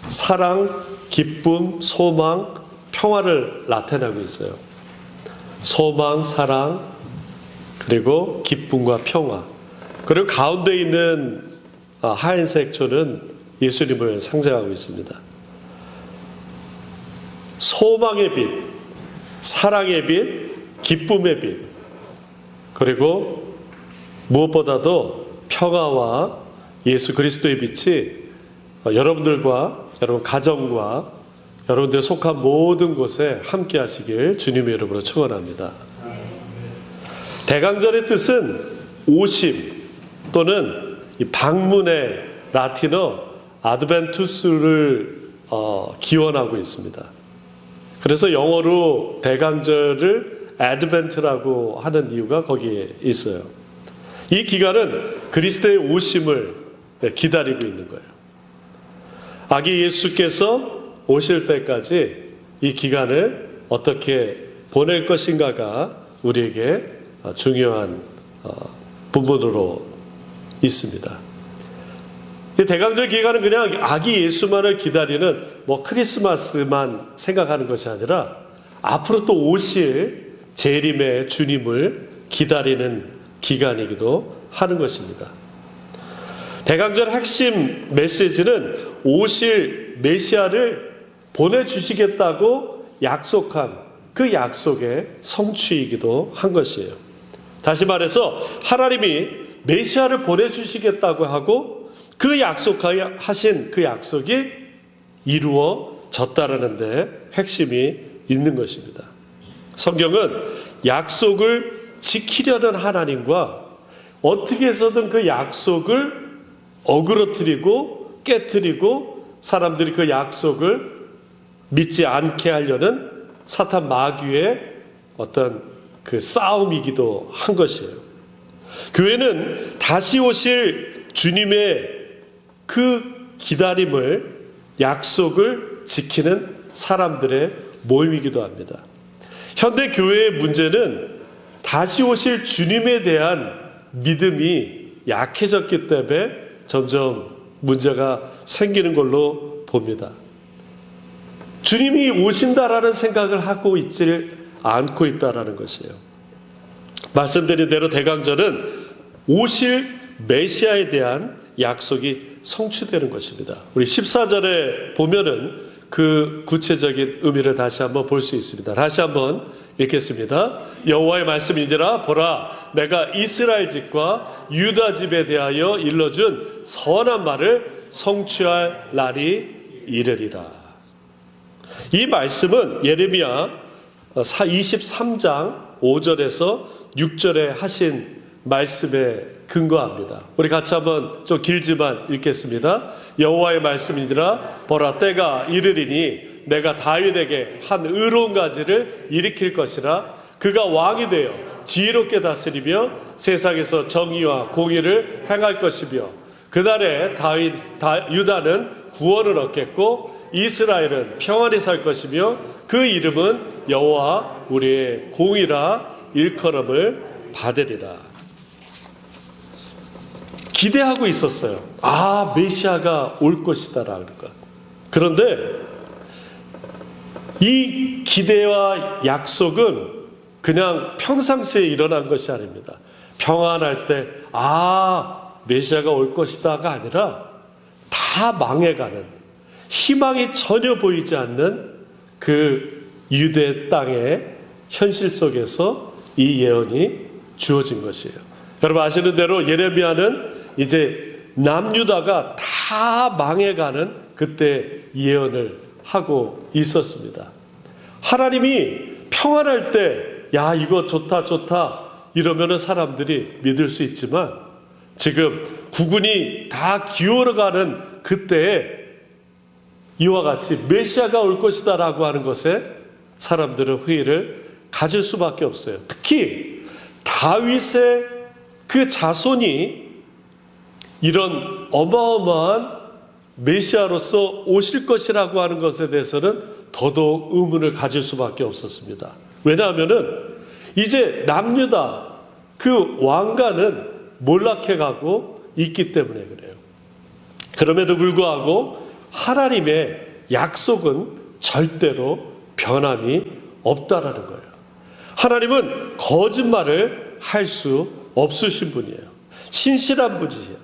사랑, 기쁨, 소망, 평화를 나타내고 있어요. 소망, 사랑, 그리고 기쁨과 평화. 그리고 가운데 있는 하얀색 조는 예수님을 상징하고 있습니다. 소망의 빛, 사랑의 빛, 기쁨의 빛, 그리고 무엇보다도 평화와 예수 그리스도의 빛이 여러분들과 여러분 가정과 여러분들 속한 모든 곳에 함께 하시길 주님의 이름으로 축원합니다. 대강절의 뜻은 오심 또는 이 방문의 라틴어 아드벤투스를 기원하고 있습니다. 그래서 영어로 대강절을 애드벤트라고 하는 이유가 거기에 있어요. 이 기간은 그리스도의 오심을 기다리고 있는 거예요. 아기 예수께서 오실 때까지 이 기간을 어떻게 보낼 것인가가 우리에게 중요한 부분으로 있습니다. 이 대강절 기간은 그냥 아기 예수만을 기다리는 크리스마스만 생각하는 것이 아니라 앞으로 또 오실 재림의 주님을 기다리는 기간이기도 하는 것입니다. 대강절 핵심 메시지는 오실 메시아를 보내주시겠다고 약속한 그 약속의 성취이기도 한 것이에요. 다시 말해서 하나님이 메시아를 보내주시겠다고 하고 그 약속하신 그 약속이 이루어졌다라는 데 핵심이 있는 것입니다. 성경은 약속을 지키려는 하나님과 어떻게 해서든 그 약속을 어그러뜨리고 깨뜨리고 사람들이 그 약속을 믿지 않게 하려는 사탄 마귀의 어떤 그 싸움이기도 한 것이에요. 교회는 다시 오실 주님의 그 기다림을 약속을 지키는 사람들의 모임이기도 합니다. 현대 교회의 문제는 다시 오실 주님에 대한 믿음이 약해졌기 때문에 점점 문제가 생기는 걸로 봅니다. 주님이 오신다라는 생각을 하고 있지 않고 있다라는 것이에요. 말씀드린 대로 대강절은 오실 메시아에 대한 약속이 성취되는 것입니다. 우리 14절에 보면은 그 구체적인 의미를 다시 한번 볼 수 있습니다. 다시 한번 읽겠습니다. 여호와의 말씀이니라. 보라, 내가 이스라엘 집과 유다 집에 대하여 일러준 선한 말을 성취할 날이 이르리라. 이 말씀은 예레미야 23장 5절에서 6절에 하신 말씀에 근거합니다. 우리 같이 한번 좀 길지만 읽겠습니다. 여호와의 말씀이니라. 보라, 때가 이르리니 내가 다윗에게 한 의로운 가지를 일으킬 것이라. 그가 왕이 되어 지혜롭게 다스리며 세상에서 정의와 공의를 행할 것이며 그날에 유다는 구원을 얻겠고 이스라엘은 평안히 살 것이며 그 이름은 여호와 우리의 공의라 일컬음을 받으리라. 기대하고 있었어요. 메시아가 올 것이다라는 것. 그런데 이 기대와 약속은 그냥 평상시에 일어난 것이 아닙니다. 평안할 때 메시아가 올 것이다가 아니라 다 망해가는, 희망이 전혀 보이지 않는 그 유대 땅의 현실 속에서 이 예언이 주어진 것이에요. 여러분 아시는 대로 예레미야는 이제 남유다가 다 망해가는 그때 예언을 하고 있었습니다. 하나님이 평안할 때 이거 좋다 이러면은 사람들이 믿을 수 있지만 지금 국군이 다 기울어가는 그때에 이와 같이 메시아가 올 것이다 라고 하는 것에 사람들은 회의를 가질 수밖에 없어요. 특히 다윗의 그 자손이 이런 어마어마한 메시아로서 오실 것이라고 하는 것에 대해서는 더더욱 의문을 가질 수밖에 없었습니다. 왜냐하면은 이제 남유다 그 왕가는 몰락해 가고 있기 때문에 그래요. 그럼에도 불구하고 하나님의 약속은 절대로 변함이 없다라는 거예요. 하나님은 거짓말을 할 수 없으신 분이에요. 신실한 분이에요.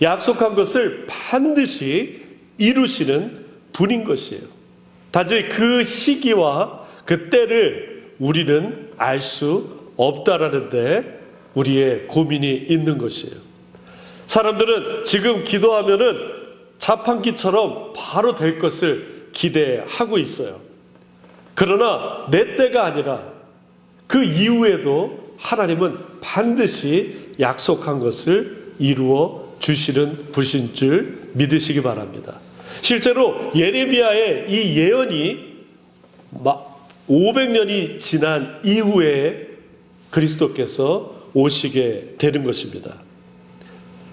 약속한 것을 반드시 이루시는 분인 것이에요. 단지 그 시기와 그 때를 우리는 알 수 없다라는데 우리의 고민이 있는 것이에요. 사람들은 지금 기도하면은 자판기처럼 바로 될 것을 기대하고 있어요. 그러나 내 때가 아니라 그 이후에도 하나님은 반드시 약속한 것을 이루어 주시는 분인 줄 믿으시기 바랍니다. 실제로 예레미야의 이 예언이 500년이 지난 이후에 그리스도께서 오시게 되는 것입니다.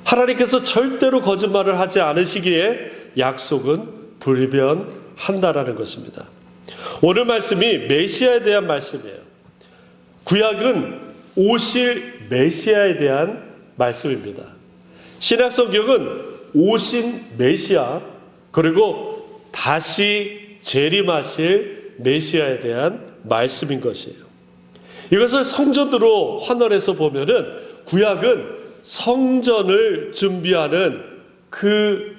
하나님께서 절대로 거짓말을 하지 않으시기에 약속은 불변한다라는 것입니다. 오늘 말씀이 메시아에 대한 말씀이에요. 구약은 오실 메시아에 대한 말씀입니다. 신약 성경은 오신 메시아 그리고 다시 재림하실 메시아에 대한 말씀인 것이에요. 이것을 성전으로 환원해서 보면은 구약은 성전을 준비하는 그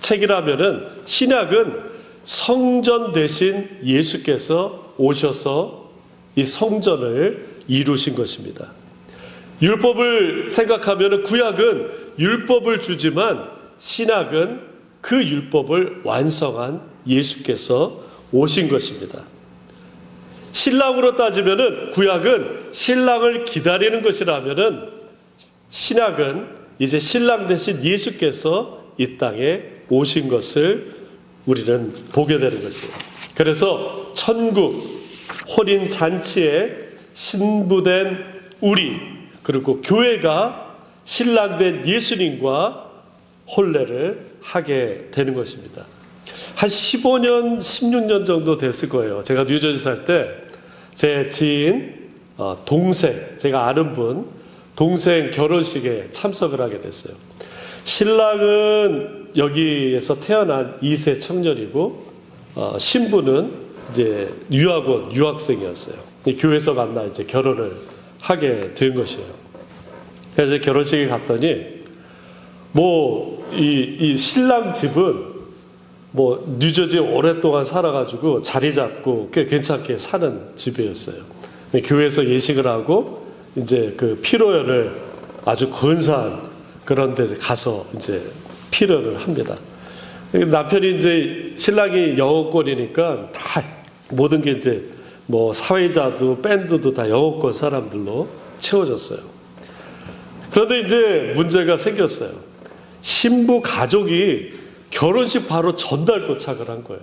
책이라면은 신약은 성전 대신 예수께서 오셔서 이 성전을 이루신 것입니다. 율법을 생각하면은 구약은 율법을 주지만 신약은 그 율법을 완성한 예수께서 오신 것입니다. 신랑으로 따지면은 구약은 신랑을 기다리는 것이라면은 신약은 이제 신랑 대신 예수께서 이 땅에 오신 것을 우리는 보게 되는 것이에요. 그래서 천국 혼인 잔치에 신부된 우리 그리고 교회가 신랑된 예수님과 혼례를 하게 되는 것입니다. 한 15년, 16년 정도 됐을 거예요. 제가 뉴저지 살 때 제 지인 동생, 제가 아는 분 동생 결혼식에 참석을 하게 됐어요. 신랑은 여기에서 태어난 2세 청년이고 신부는 이제 유학원 유학생이었어요. 교회에서 만나 이제 결혼을 하게 된 것이에요. 그래서 결혼식에 갔더니 이 신랑 집은 뉴저지에 오랫동안 살아가지고 자리 잡고 꽤 괜찮게 사는 집이었어요. 교회에서 예식을 하고 이제 그 피로연을 아주 근사한 그런 데 가서 이제 피로연을 합니다. 남편이 이제 신랑이 영어권이니까 다 모든 게 이제 사회자도 밴드도 다 영어권 사람들로 채워졌어요. 그런데 이제 문제가 생겼어요. 신부 가족이 결혼식 바로 전날 도착을 한 거예요.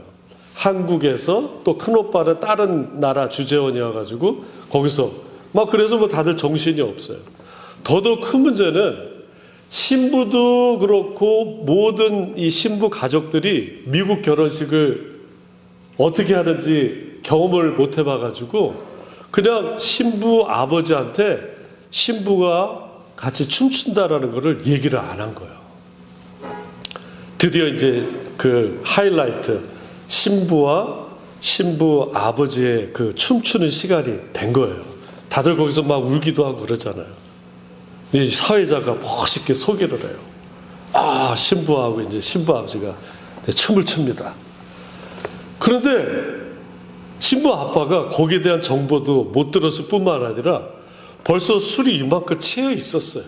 한국에서 또 큰오빠는 다른 나라 주재원이어가지고 거기서 그래서 다들 정신이 없어요. 더더욱 큰 문제는 신부도 그렇고 모든 이 신부 가족들이 미국 결혼식을 어떻게 하는지 경험을 못 해봐가지고 그냥 신부 아버지한테 신부가 같이 춤춘다라는 것을 얘기를 안 한 거예요. 드디어 이제 그 하이라이트 신부와 신부 아버지의 그 춤추는 시간이 된 거예요. 다들 거기서 막 울기도 하고 그러잖아요. 이 사회자가 멋있게 소개를 해요. 신부하고 이제 신부 아버지가 춤을 춥니다. 그런데 신부 아빠가 거기에 대한 정보도 못 들었을 뿐만 아니라 벌써 술이 이만큼 채여 있었어요.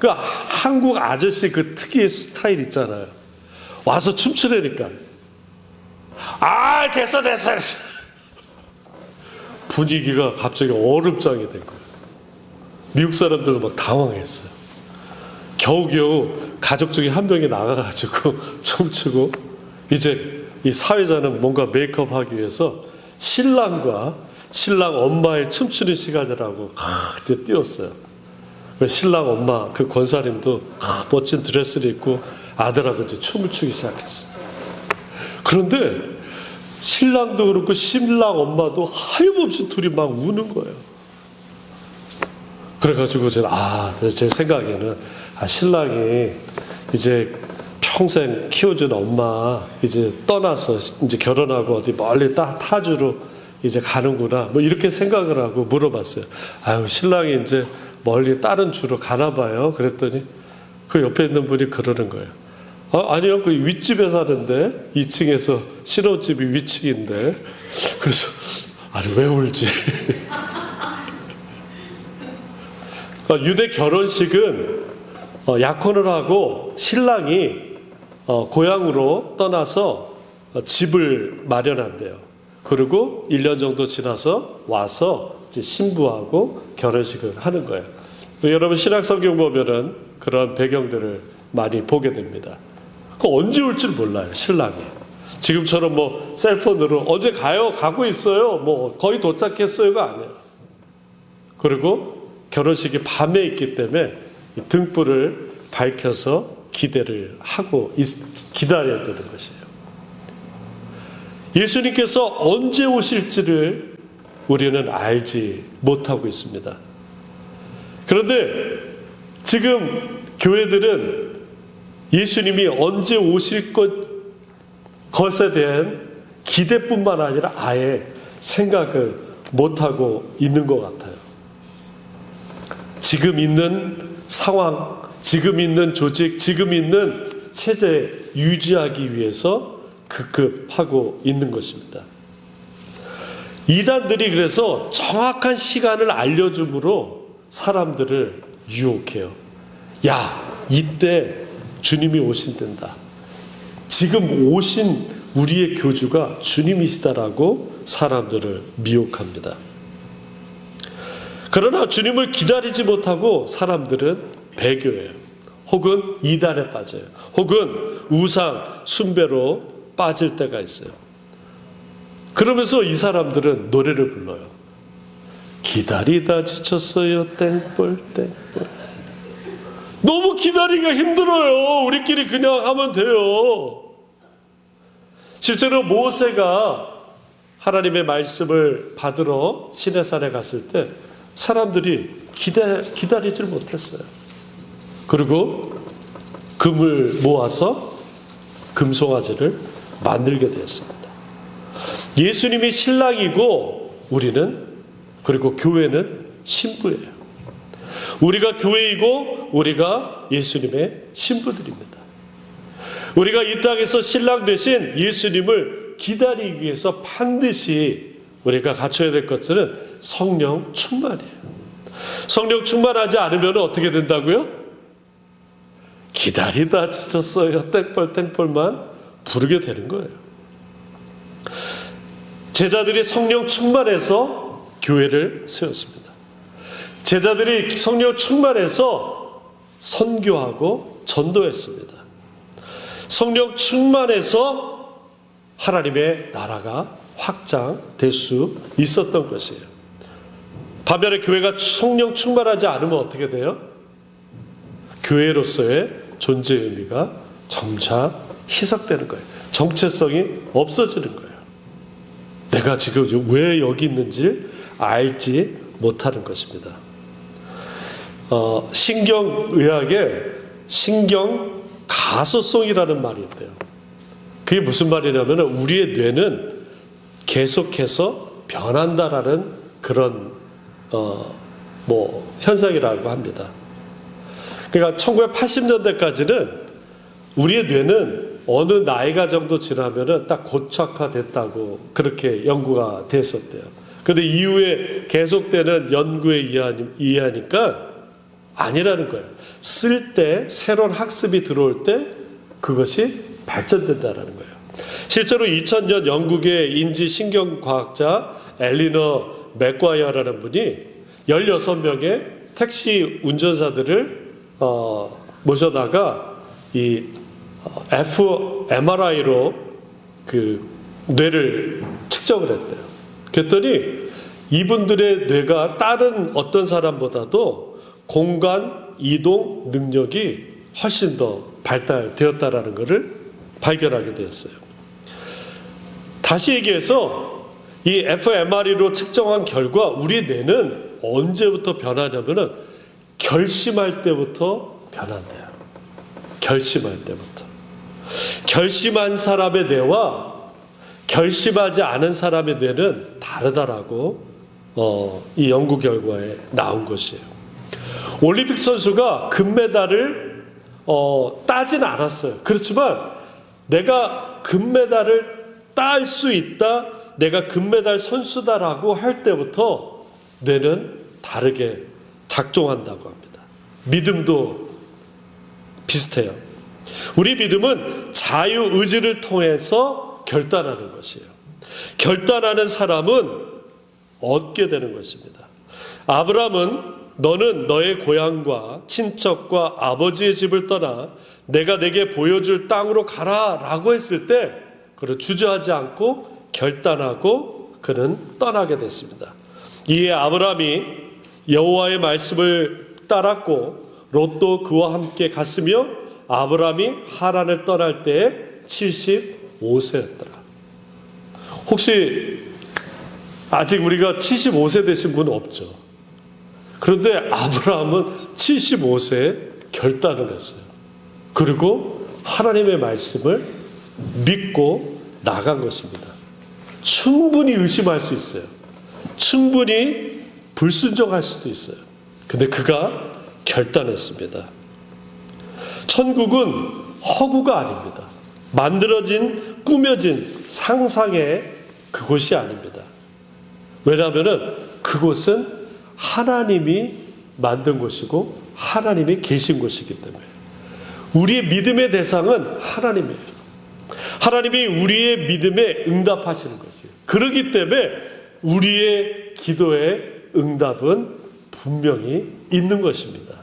그 한국 아저씨 그 특유의 스타일 있잖아요. 와서 춤추려니까 됐어 분위기가 갑자기 얼음장이 된 거예요. 미국 사람들은 막 당황했어요. 겨우겨우 가족 중에 한 명이 나가가지고 춤추고 이제 이 사회자는 뭔가 메이크업 하기 위해서 신랑과 신랑 엄마의 춤추는 시간이라고 이제 띄웠어요. 신랑 엄마 그 권사님도 멋진 드레스를 입고 아들하고 이제 춤을 추기 시작했어요. 그런데 신랑도 그렇고 신랑 엄마도 하염없이 둘이 막 우는 거예요. 그래가지고 제가 제 생각에는 신랑이 이제 평생 키워준 엄마 이제 떠나서 이제 결혼하고 어디 멀리 타주로 이제 가는구나. 뭐 이렇게 생각을 하고 물어봤어요. 아유, 신랑이 이제 멀리 다른 주로 가나 봐요. 그랬더니 그 옆에 있는 분이 그러는 거예요. 아니요, 그 윗집에 사는데 2층에서 신혼집이 위층인데. 그래서 아니 왜 울지? 유대 결혼식은 약혼을 하고 신랑이 고향으로 떠나서 집을 마련한대요. 그리고 1년 정도 지나서 와서 이제 신부하고 결혼식을 하는 거예요. 여러분 신약 성경 보면은 그런 배경들을 많이 보게 됩니다. 그 언제 올 줄 몰라요, 신랑이. 지금처럼 뭐 셀폰으로 어제 가고 있어요. 뭐 거의 도착했어요가 아니에요. 그리고 결혼식이 밤에 있기 때문에 등불을 밝혀서 기다려야 되는 것이에요. 예수님께서 언제 오실지를 우리는 알지 못하고 있습니다. 그런데 지금 교회들은 예수님이 언제 오실 것에 대한 기대뿐만 아니라 아예 생각을 못하고 있는 것 같아요. 지금 있는 상황, 지금 있는 조직, 지금 있는 체제 유지하기 위해서 급급하고 있는 것입니다. 이단들이 그래서 정확한 시간을 알려줌으로 사람들을 유혹해요. 야, 이때 주님이 오신단다. 지금 오신 우리의 교주가 주님이시다라고 사람들을 미혹합니다. 그러나 주님을 기다리지 못하고 사람들은 배교해요. 혹은 이단에 빠져요. 혹은 우상, 숭배로 빠질 때가 있어요. 그러면서 이 사람들은 노래를 불러요. 기다리다 지쳤어요. 땡벌 땡벌. 너무 기다리기가 힘들어요. 우리끼리 그냥 하면 돼요. 실제로 모세가 하나님의 말씀을 받으러 시내산에 갔을 때 사람들이 기다리질 못했어요. 그리고 금을 모아서 금송아지를 만들게 되었습니다. 예수님이 신랑이고 우리는, 그리고 교회는 신부예요. 우리가 교회이고 우리가 예수님의 신부들입니다. 우리가 이 땅에서 신랑 대신 예수님을 기다리기 위해서 반드시 우리가 갖춰야 될 것들은 성령 충만이에요. 성령 충만하지 않으면 어떻게 된다고요? 기다리다 지쳤어요. 땡벌 땡벌만 부르게 되는 거예요. 제자들이 성령 충만해서 교회를 세웠습니다. 제자들이 성령 충만해서 선교하고 전도했습니다. 성령 충만해서 하나님의 나라가 확장될 수 있었던 것이에요. 반면에 교회가 성령 충만하지 않으면 어떻게 돼요? 교회로서의 존재 의미가 점차 희석되는 거예요. 정체성이 없어지는 거예요. 내가 지금 왜 여기 있는지 알지 못하는 것입니다. 신경의학에 신경 가소성이라는 말이 있대요. 그게 무슨 말이냐면 우리의 뇌는 계속해서 변한다라는 그런 현상이라고 합니다. 그러니까 1980년대까지는 우리의 뇌는 어느 나이가 정도 지나면은 딱 고착화됐다고 그렇게 연구가 됐었대요. 그런데 이후에 계속되는 연구에 의하니까 아니라는 거예요. 쓸 때, 새로운 학습이 들어올 때 그것이 발전된다는 거예요. 실제로 2000년 영국의 인지신경과학자 엘리너 맥과이어라는 분이 16명의 택시 운전사들을 모셔다가 이 fMRI로 그 뇌를 측정을 했대요. 그랬더니 이분들의 뇌가 다른 어떤 사람보다도 공간 이동 능력이 훨씬 더 발달되었다라는 것을 발견하게 되었어요. 다시 얘기해서 이 fMRI로 측정한 결과 우리 뇌는 언제부터 변하냐면은 결심할 때부터 변한대요. 결심할 때부터. 결심한 사람의 뇌와 결심하지 않은 사람의 뇌는 다르다라고 이 연구 결과에 나온 것이에요. 올림픽 선수가 금메달을 따진 않았어요. 그렇지만 내가 금메달을 딸 수 있다, 내가 금메달 선수다라고 할 때부터 뇌는 다르게 작동한다고 합니다. 믿음도 비슷해요. 우리 믿음은 자유의지를 통해서 결단하는 것이에요. 결단하는 사람은 얻게 되는 것입니다. 아브라함은 너는 너의 고향과 친척과 아버지의 집을 떠나 내가 내게 보여줄 땅으로 가라 라고 했을 때 그를 주저하지 않고 결단하고 그는 떠나게 됐습니다. 이에 아브라함이 여호와의 말씀을 따랐고 롯도 그와 함께 갔으며 아브라함이 하란을 떠날 때에 75세였더라. 혹시 아직 우리가 75세 되신 분 없죠? 그런데 아브라함은 75세에 결단을 했어요. 그리고 하나님의 말씀을 믿고 나간 것입니다. 충분히 의심할 수 있어요. 충분히 불순종할 수도 있어요. 근데 그가 결단했습니다. 천국은 허구가 아닙니다. 만들어진, 꾸며진 상상의 그곳이 아닙니다. 왜냐하면 그곳은 하나님이 만든 곳이고 하나님이 계신 곳이기 때문에 우리의 믿음의 대상은 하나님이에요. 하나님이 우리의 믿음에 응답하시는 것이에요. 그렇기 때문에 우리의 기도의 응답은 분명히 있는 것입니다.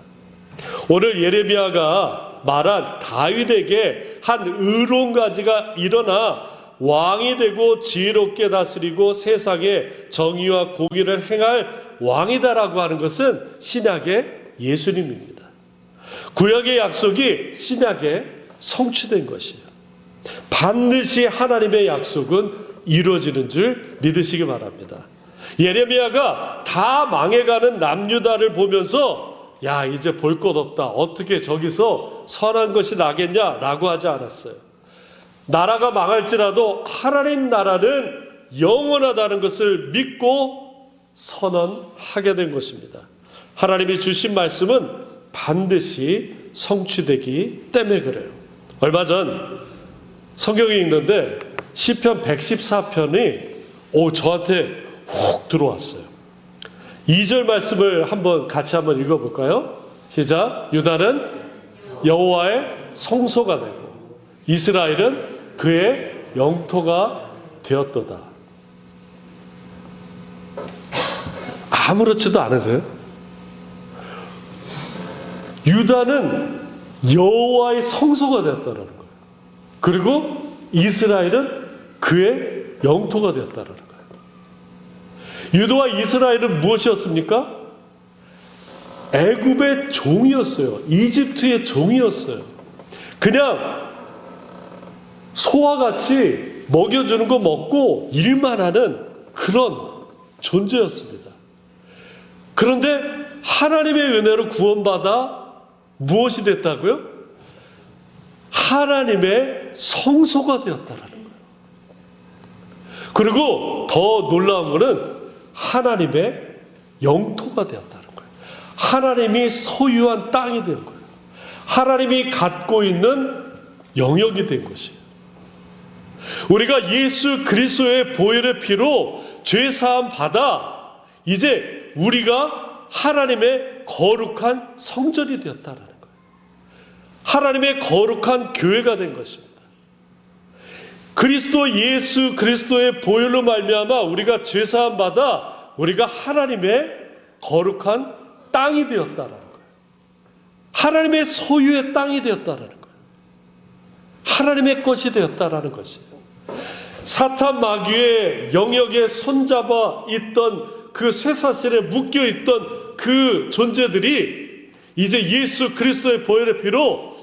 오늘 예레미야가 말한 다윗에게 한 의로운 가지가 일어나 왕이 되고 지혜롭게 다스리고 세상에 정의와 공의를 행할 왕이다라고 하는 것은 신약의 예수님입니다. 구약의 약속이 신약에 성취된 것이에요. 반드시 하나님의 약속은 이루어지는 줄 믿으시기 바랍니다. 예레미야가 다 망해가는 남유다를 보면서 야, 이제 볼 것 없다, 어떻게 저기서 선한 것이 나겠냐라고 하지 않았어요. 나라가 망할지라도 하나님 나라는 영원하다는 것을 믿고 선언하게 된 것입니다. 하나님이 주신 말씀은 반드시 성취되기 때문에 그래요. 얼마 전 성경에 읽는데 시편 114편이 저한테 훅 들어왔어요. 2절 말씀을 같이 한번 읽어볼까요? 시작. 유다는 여호와의 성소가 되고 이스라엘은 그의 영토가 되었도다. 아무렇지도 않으세요? 유다는 여호와의 성소가 되었다는 거예요. 그리고 이스라엘은 그의 영토가 되었다는 거예요. 유다와 이스라엘은 무엇이었습니까? 애굽의 종이었어요. 이집트의 종이었어요. 그냥 소와 같이 먹여주는 거 먹고 일만 하는 그런 존재였습니다. 그런데 하나님의 은혜로 구원받아 무엇이 됐다고요? 하나님의 성소가 되었다는 거예요. 그리고 더 놀라운 것은 하나님의 영토가 되었다는 거예요. 하나님이 소유한 땅이 된 거예요. 하나님이 갖고 있는 영역이 된 것이에요. 우리가 예수 그리스도의 보혈의 피로 죄사함 받아 이제 우리가 하나님의 거룩한 성전이 되었다는 거예요. 하나님의 거룩한 교회가 된 것입니다. 그리스도 예수 그리스도의 보혈로 말미암아 우리가 죄사함 받아 우리가 하나님의 거룩한 땅이 되었다는 거예요. 하나님의 소유의 땅이 되었다는 거예요. 하나님의 것이 되었다는 것이에요. 사탄 마귀의 영역에 손잡아 있던 그 쇠사슬에 묶여 있던 그 존재들이 이제 예수 그리스도의 보혈의 피로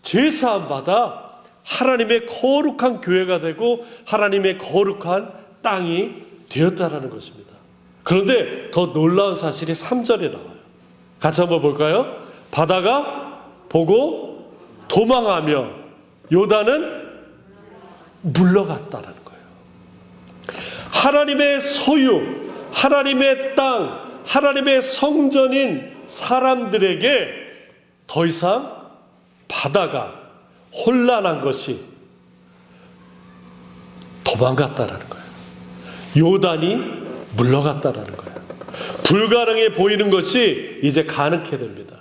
죄사함 받아 하나님의 거룩한 교회가 되고 하나님의 거룩한 땅이 되었다라는 것입니다. 그런데 더 놀라운 사실이 3절에 나와요. 같이 한번 볼까요? 바다가 보고 도망하며 요단은 물러갔다라는 거예요. 하나님의 소유, 하나님의 땅, 하나님의 성전인 사람들에게 더 이상 바다가 혼란한 것이 도망갔다라는 거예요. 요단이 물러갔다라는 거예요. 불가능해 보이는 것이 이제 가능해 됩니다.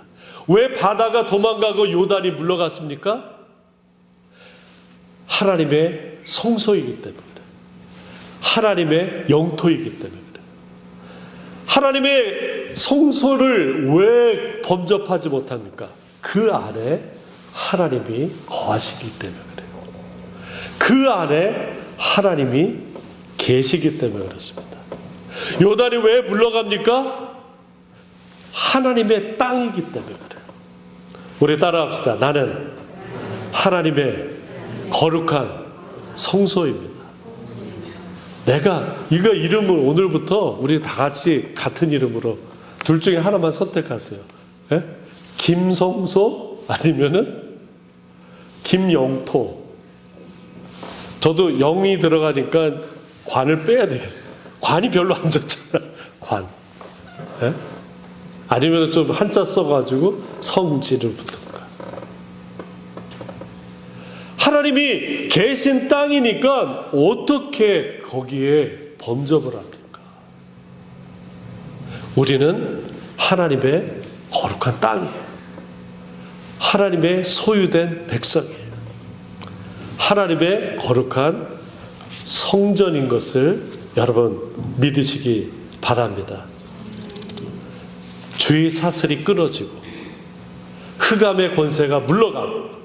왜 바다가 도망가고 요단이 물러갔습니까? 하나님의 성소이기 때문에, 하나님의 영토이기 때문에. 하나님의 성소를 왜 범접하지 못합니까? 그 안에 하나님이 거하시기 때문에 그래요. 그 안에 하나님이 계시기 때문에 그렇습니다. 요단이 왜 물러갑니까? 하나님의 땅이기 때문에 그래요. 우리 따라합시다. 나는 하나님의 거룩한 성소입니다. 내가 이거 이름을 오늘부터 우리 다 같이 같은 이름으로 둘 중에 하나만 선택하세요. 예? 김성소 아니면은 김영토. 저도 영이 들어가니까 관을 빼야 되겠어요. 관이 별로 안 좋잖아. 관. 예? 아니면 좀 한자 써가지고 성지를 붙든가. 하나님이 계신 땅이니까 어떻게 거기에 범접을 합니까? 우리는 하나님의 거룩한 땅이에요. 하나님의 소유된 백성이에요. 하나님의 거룩한 성전인 것을 여러분 믿으시기 바랍니다. 죄의 사슬이 끊어지고 흑암의 권세가 물러가고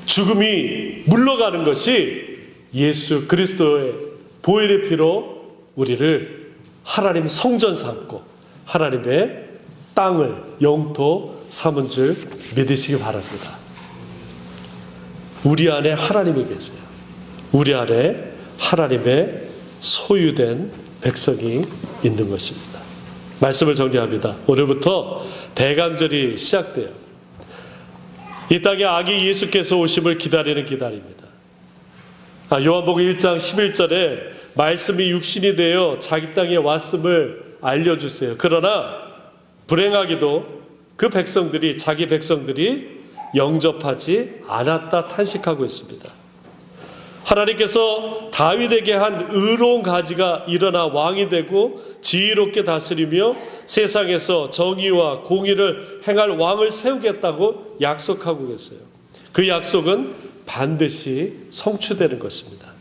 죽음이 물러가는 것이 예수 그리스도의 보혈의 피로 우리를 하나님 성전 삼고 하나님의 땅을 영토 삼은 줄 믿으시기 바랍니다. 우리 안에 하나님이 계세요. 우리 안에 하나님의 소유된 백성이 있는 것입니다. 말씀을 정리합니다. 오늘부터 대강절이 시작돼요. 이 땅에 아기 예수께서 오심을 기다리는 기다립니다. 요한복음 1장 11절에 말씀이 육신이 되어 자기 땅에 왔음을 알려주세요. 그러나 불행하게도 그 백성들이 자기 백성들이 영접하지 않았다 탄식하고 있습니다. 하나님께서 다윗에게 한 의로운 가지가 일어나 왕이 되고 지혜롭게 다스리며 세상에서 정의와 공의를 행할 왕을 세우겠다고 약속하고 계세요. 그 약속은 반드시 성취되는 것입니다.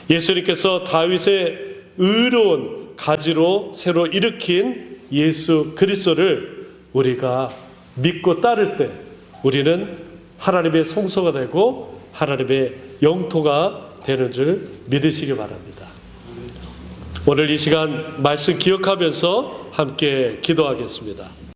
예수님께서 다윗의 의로운 가지로 새로 일으킨 예수 그리스도를 우리가 믿고 따를 때 우리는 하나님의 성소가 되고 하나님의 영토가 되는 줄 믿으시기 바랍니다. 오늘 이 시간 말씀 기억하면서 함께 기도하겠습니다.